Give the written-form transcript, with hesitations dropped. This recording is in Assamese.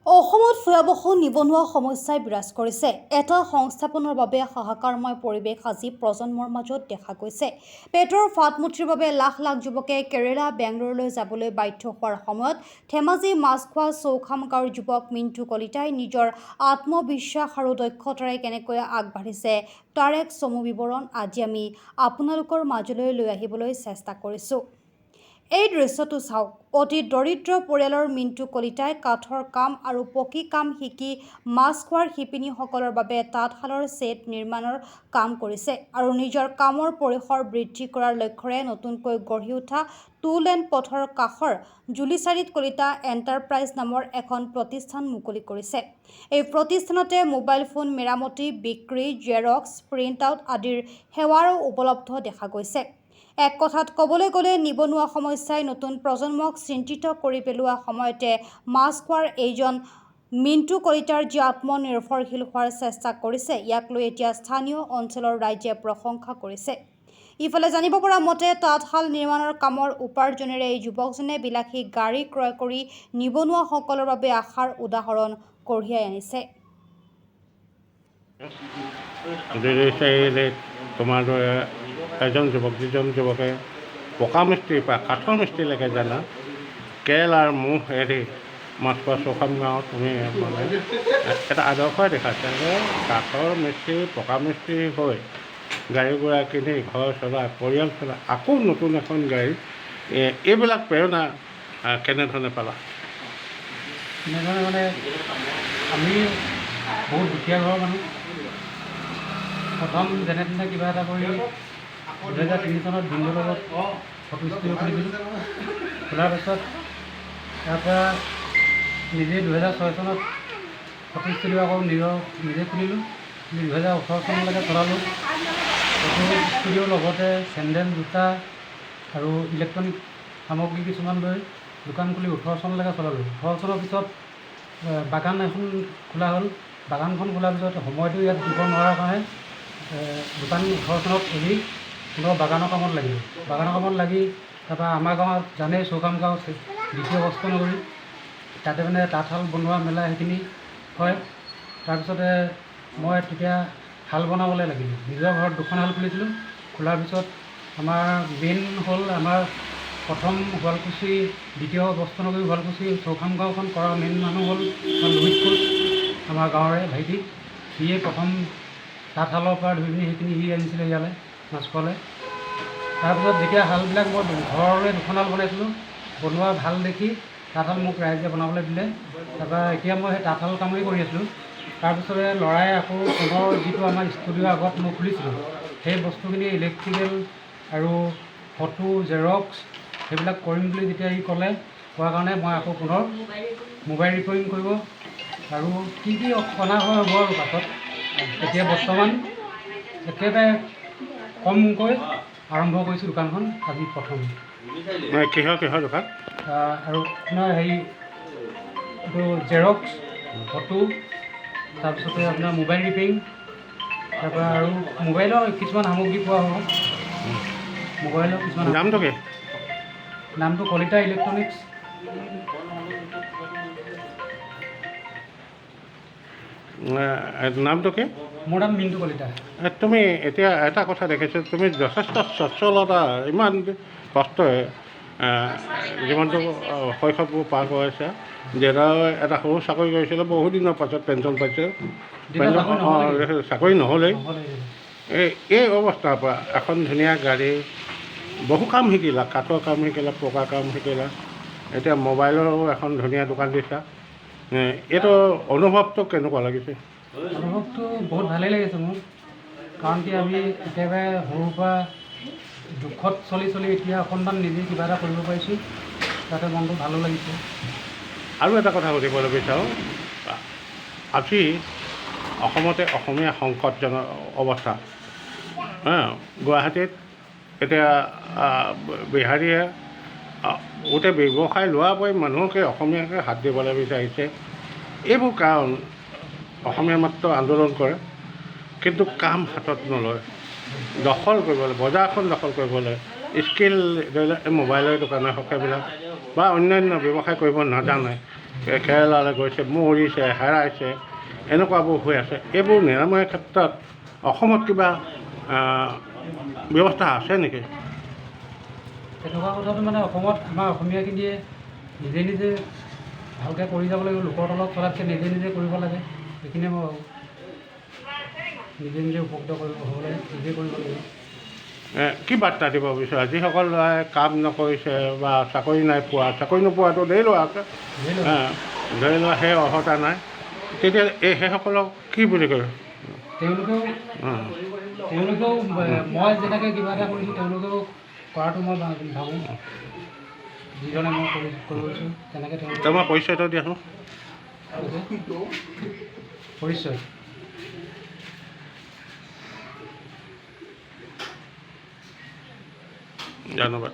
অসমত ভয়াৱহ নিবনুৱা সমস্যাই বিৰাজ কৰিছে। এটা সংস্থাপনৰ বাবে হাহাকাৰময় পৰিৱেশ আজি প্ৰজন্মৰ মাজত দেখা গৈছে। পেটৰ ফাটমুঠিৰ বাবে লাখ লাখ যুৱকে কেৰালা, বেংগলুৰুলৈ যাবলৈ বাধ্য হোৱাৰ সময়ত ধেমাজি মাছখোৱা চৌখাম গাঁৱৰ যুৱক মিণ্টু কলিতাই নিজৰ আত্মবিশ্বাস আৰু দক্ষতাৰে কেনেকৈ আগবাঢ়িছে তাৰ এক চমু বিৱৰণ আজি আমি আপোনালোকৰ মাজলৈ লৈ আহিবলৈ চেষ্টা কৰিছোঁ। এই দৃশ্যটো চাওক। অতি দৰিদ্ৰ পৰিয়ালৰ মিণ্টু কলিতাই কাঠৰ কাম আৰু পকী কাম শিকি মাছখোৱাৰ শিপিনীসকলৰ বাবে তাঁতশালৰ ছেট নিৰ্মাণৰ কাম কৰিছে আৰু নিজৰ কামৰ পৰিসৰ বৃদ্ধি কৰাৰ লক্ষ্যৰে নতুনকৈ গঢ়ি উঠা 2 লেন পথৰ কাষৰ জুলিচাৰিত কলিতা এণ্টাৰপ্ৰাইজ নামৰ এখন প্ৰতিষ্ঠান মুকলি কৰিছে। এই প্ৰতিষ্ঠানতে মোবাইল ফোন মেৰামতি, বিক্ৰী, জেৰক্স, প্ৰিণ্ট আউট আদিৰ সেৱাও উপলব্ধ দেখা গৈছে। এক কথাত ক'বলৈ গ'লে নিবনুৱা সমস্যাই নতুন প্ৰজন্মক চিন্তিত কৰি পেলোৱা সময়তে মাছখোৱাৰ এইজন মিণ্টু কলিতাৰ যি আত্মনিৰ্ভৰশীল হোৱাৰ চেষ্টা কৰিছে, ইয়াক লৈ এতিয়া স্থানীয় অঞ্চলৰ ৰাইজে প্ৰশংসা কৰিছে। ইফালে জানিব পৰা মতে তাঁতশাল নিৰ্মাণৰ কামৰ উপাৰ্জনেৰে এই যুৱকজনে বিলাসী গাড়ী ক্ৰয় কৰি নিবনুৱাসকলৰ বাবে আশাৰ উদাহৰণ কঢ়িয়াই আনিছে। তোমাৰ দৰে এজন যুৱক, যিজন যুৱকে পকা মিস্ত্ৰীৰ পৰা কাঠৰ মিস্ত্ৰীলৈকে জানা, কেৰেলাৰ মুখ এৰি মাছখোৱা চৌখাম গাঁৱত তুমি মানে এটা আদৰ্শই দেখাইছে যে কাঠৰ মিস্ত্ৰী, পকা মিস্ত্ৰী হৈ গাড়ী ঘোঁৰা কিনি ঘৰ চলা, পৰিয়াল চলা, আকৌ নতুন এখন গাড়ী, এইবিলাক প্ৰেৰণা কেনেধৰণে পালা? এনেধৰণে মানে আমি বহুত দুখীয়া ঘৰৰ মানুহ। প্ৰথম যেনে তেনে কিবা এটা কৰি 2003 চনত ভিনদেউৰ লগত ফটো ষ্টুডিঅ' খুলিছিলোঁ। খোলাৰ পিছত তাৰপৰা নিজে 2006 চনত ফটো ষ্টুডিঅ' আকৌ নিজে খুলিলোঁ। 2018 চনলৈকে চলালোঁ। ফটো ষ্টুডিঅ'ৰ লগতে চেণ্ডেল, জোতা আৰু ইলেক্ট্ৰনিক সামগ্ৰী কিছুমান লৈ দোকান খুলি 18 চনলৈকে চলালোঁ। 18 চনৰ পিছত বাগান এখন খোলা হ'ল। বাগানখন খোলাৰ পিছত সময়টো ইয়াত দিব নোৱাৰাৰ কাৰণে দোকান 18 চনত এৰি পুনৰ বাগানৰ কামত লাগিলোঁ। বাগানৰ কামত লাগি তাৰপৰা আমাৰ গাঁৱত জানেই চৌখাম গাঁও দ্বিতীয় বস্ত্ৰ নগৰী, তাতে মানে তাঁতশাল বনোৱা মেলা সেইখিনি হয়। তাৰপিছতে মই তেতিয়া শাল বনাবলৈ লাগিলোঁ। নিজৰ ঘৰত দুখন শাল খুলিছিলোঁ। খোলাৰ পিছত আমাৰ মেইন হ'ল আমাৰ প্ৰথম শুৱালকুছি, দ্বিতীয় বস্ত্ৰনগৰী শুৱালকুছি চৌখাম গাঁওখন কৰা মেইন মানুহ হ'ল লোহিত কোচ, আমাৰ গাঁৱৰে ভাইটি। সিয়ে প্ৰথম তাঁতশালৰ পৰা ধৰি পিনি সেইখিনি সি আনিছিলে ইয়ালৈ মাছখোৱালৈ। তাৰপিছত যেতিয়া শালবিলাক মই ঘৰলৈ দুখন শাল বনাইছিলোঁ, বনোৱা ভাল দেখি তাঁতশাল মোক ৰাইজে বনাবলৈ দিলে। তাৰপৰা এতিয়া মই সেই তাঁতশাল কামেই কৰি আছিলোঁ। তাৰপিছতে ল'ৰাই আকৌ পুনৰ যিটো আমাৰ ষ্টুডিঅ'ৰ আগত মই খুলিছিলোঁ, সেই বস্তুখিনি ইলেক্ট্ৰিকেল আৰু ফটো, জেৰক্স সেইবিলাক কৰিম বুলি যেতিয়া সি ক'লে, কোৱাৰ কাৰণে মই আকৌ পুনৰ মোবাইল ৰিপেয়াৰিং কৰিব আৰু কি অনা হয় হ'ব আৰু পাছত। এতিয়া বৰ্তমান একেবাৰে কমকৈ আৰম্ভ কৰিছোঁ দোকানখন, আজি প্ৰথম। কিহৰ দোকান? আৰু আপোনাৰ হেৰি এইটো জেৰক্স, ফটো, তাৰপিছতে আপোনাৰ মোবাইল ৰিপেয়াৰিং, তাৰপৰা আৰু মোবাইলৰ কিছুমান সামগ্ৰী পোৱা হ'ব। মোবাইলৰ কিছুমান নামটো কি? নামটো কলিতা ইলেক্ট্ৰনিক্স। নামটো কি? মোৰ নাম মিণ্টু কলিতা। তুমি এতিয়া এটা কথা দেখিছোঁ, তুমি যথেষ্ট সচ্ছলতা, ইমান কষ্টই জীৱনটো শৈশৱবোৰ পাৰ কৰিছে। দেউতাই এটা সৰু চাকৰি কৰিছিলে, বহুদিনৰ পাছত পেঞ্চন পাইছে। চাকৰি নহ'লেই এই অৱস্থাৰ পৰা এখন ধুনীয়া গাড়ী, বহু কাম শিকিলা, কাঠৰ কাম শিকিলা, পকা কাম শিকিলা, এতিয়া মোবাইলৰো এখন ধুনীয়া দোকান দিছা। এইটো অনুভৱটো কেনেকুৱা লাগিছে? অনুভৱটো বহুত ভালেই লাগিছে মোৰ, কাৰণ কি আমি একেবাৰে সৰুৰ পৰা দুখত চলি এতিয়া অকণমান নিজে কিবা এটা কৰিব পাৰিছোঁ, তাতে মনটো ভালো লাগিছে। আৰু এটা কথা সুধিবলৈ বিচাৰোঁ, আজি অসমতে অসমীয়া সংকটজনক অৱস্থা। গুৱাহাটীত এতিয়া বিহাৰীয়ে গোটেই ব্যৱসায় লোৱাৰ পৰাই মানুহকে অসমীয়াকে হাত দিবলৈ বিচাৰিছে। এইবোৰ কাৰণ অসমীয়া মাত্ৰ আন্দোলন কৰে, কিন্তু কাম হাতত নলয়। দখল কৰিবলৈ, বজাৰখন দখল কৰিবলৈ, স্কিল ধৰি লওক মোবাইলৰ দোকানে হওক সেইবিলাক বা অন্যান্য ব্যৱসায় কৰিব নাজানে। কেৰেলালৈ গৈছে, মৰিছে, হেৰাইছে, এনেকুৱাবোৰ হৈ আছে। এইবোৰ নিৰাময়ৰ ক্ষেত্ৰত অসমত কিবা ব্যৱস্থা আছে নেকি? তেনেকুৱা কথাটো মানে অসমত আমাৰ অসমীয়াখিনিয়ে নিজে নিজে ভালকৈ কৰি যাব লাগিব। লোকৰ তলত চলাতকৈ নিজে নিজে কৰিব লাগে, সেইখিনিয়ে মই ভাবোঁ। নিজে নিজে উপকৃত হ'ব লাগে, নিজে কৰিব লাগিব। কি বাৰ্তা দিব বিচৰা যিসকল ল'ৰাই কাম নকৰিছে বা চাকৰি নাই পোৱা? চাকৰি নোপোৱাটো ধেৰ ল'ৰা আছে, ধৰি লোৱা সেই অৰ্হতা নাই, তেতিয়া সেইসকলক কি বুলি কয়? তেওঁলোকেও মই যেনেকৈ কিবা এটা কৰিছোঁ তেওঁলোকেও কৰাটো মই ভাবোঁ। যিজনে মই কৰিছোঁ তেনেকৈ তেওঁলোকে। তোমাৰ পৰিচয়টো দিয়াচোন। পৰিচয় ধন্যবাদ।